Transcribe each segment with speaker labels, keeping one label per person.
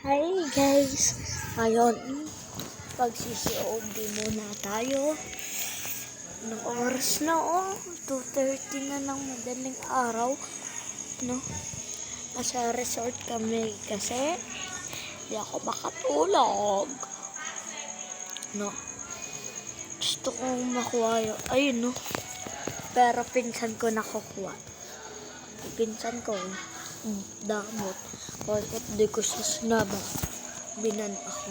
Speaker 1: Hi guys! Ngayon, pagsisi-OD muna tayo. Anong oras na 2:30 na ng madaling araw. No? Nasa resort kami kasi hindi ako makatulog. No? Gusto kong makuha yun. Ayun no? Pero pinsan ko nakukuha. Pinsan ko damot. Bakit di ko siya sinaba? Binan ako.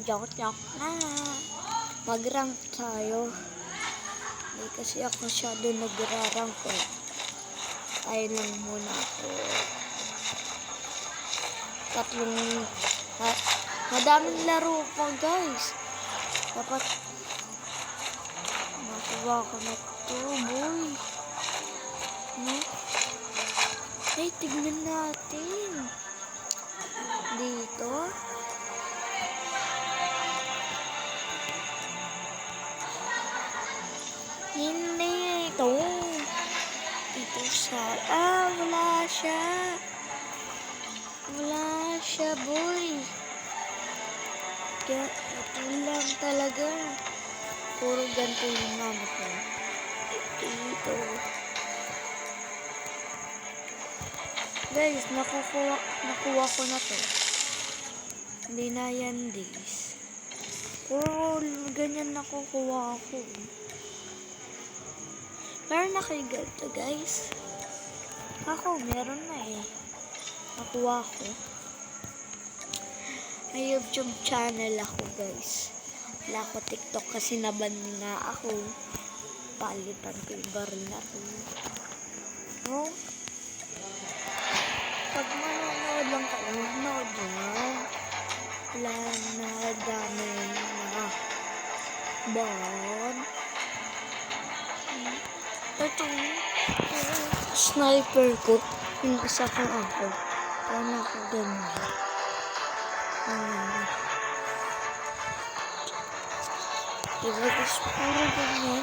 Speaker 1: Joke na. Mag-rank tayo. Hindi kasi ako masyado nag-rank ko. Tayo lang muna ako. Madaming laro pa guys. Dapat makuha ko na ito boy. No? Ay, tignan natin. Dito. Hindi ito. Dito sa... wala siya. Wala siya, boy. Kaya, ito lang talaga. Puro ganito yung mama ko. Dito. Guys, nakuha ko na to. Hindi na yan, guys. Puro ganyan nakukuha ko. Meron na kayo ganito, guys. Ako, meron na nakuha ko. May YouTube channel ako, guys. Wala ko TikTok kasi naban na ako. Palitan ko yung baril na to. No? Pag manonood lang kayo, manonood lang. Wala na dami na bon. Ito, sniper ko. Yung isa kong ako. Paano ako ganyan? Diba guys, puro ganyan.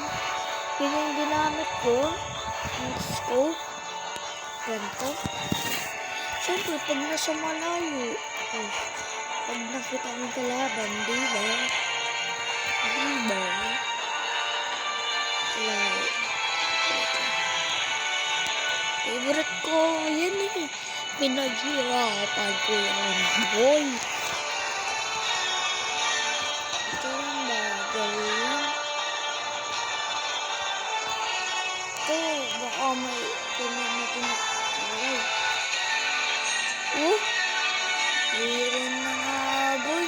Speaker 1: Yun yung ginamit ko. Yung scope. Ganito. Siyempre, pag nasa malayo, pag nakita ng kalaban, diba? Favorite ko, yan pinaghirapan ko yan, boy. Ito yung bagay. Ito, baka may pinag-natin. Meron na nga, boy.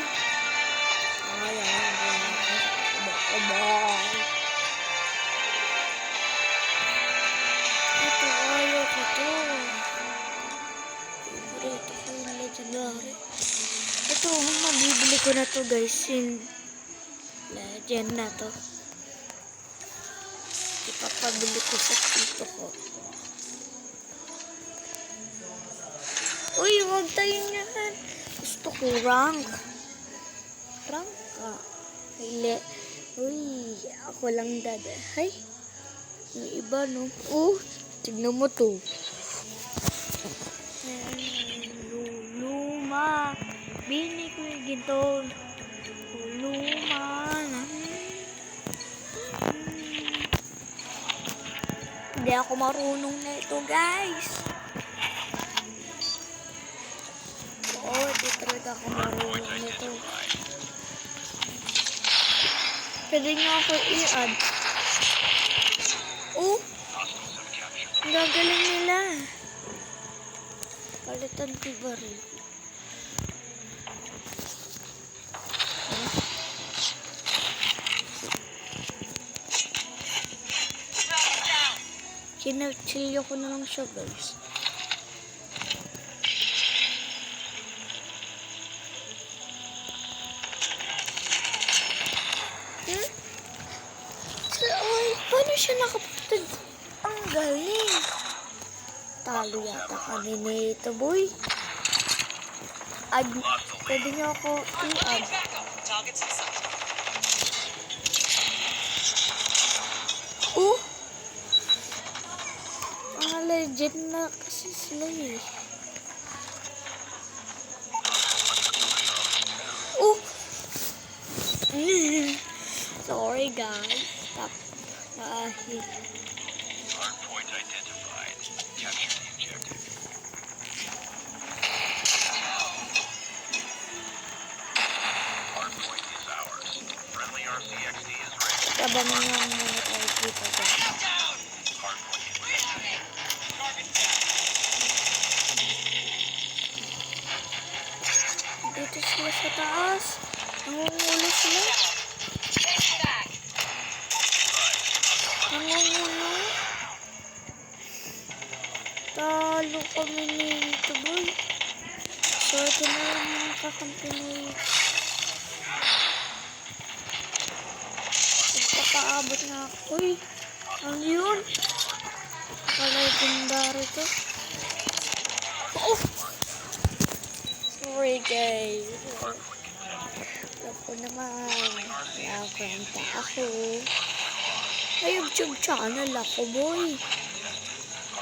Speaker 1: Ito, ayaw ko to. Favorite ko yung legendary. Ito, mabibili ko na to, guys. Legend na to. Ipapabili ko sa tito ko. Uy, huwag tayo niyan. Gusto ko rank. Rank ka. Uy, ako lang dada. Hay, yung iba no. Tignan mo to. Luma. Bini ko yung ginto. Luma. Hindi ako marunong na ito guys. Di talaga ako marunong nito. Pwede nga ako i-add. Ang gagaling nila. Palitan ko baril. Sinachilyo ko na lang siya guys. Paano siya nakapunta? Ang galing. Talo yata kami nito, boy. Pwede niyo ako i-add. Mga legend na kasi sila guys. Stop. Dahil.
Speaker 2: Hardpoint identified. Capture the objective. Hardpoint is ours. Friendly RCXD is ready.
Speaker 1: Tabangan lang muna tayo dito guys.
Speaker 2: Hardpoint contested.
Speaker 1: Dito sila sa taas. Nangungulo sila. Nangungulo. Talo kami nito boy. So ito na lang mga kakampi nito. Nagpakaabot na ako. Uy, ano yun? Legendary to. Oh! Sorry guys. Alam ko naman. Nakakwenta ako. Ay, YouTube channel ako boy.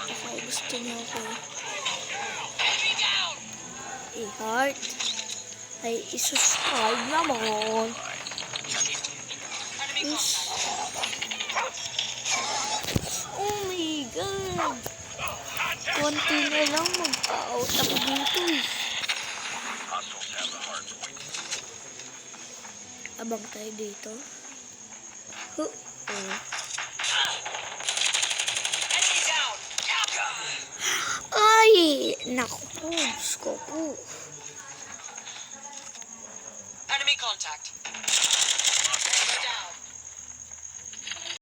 Speaker 1: Baka gusto niyo ako. I-heart. Ay, i-subscribe naman. Is. Oh my god. Konti na lang mag-out ako dito eh.
Speaker 2: Hostiles have the hardpoint.
Speaker 1: Abang tayo dito. Oh. Ay! Naku po. Diyos ko po.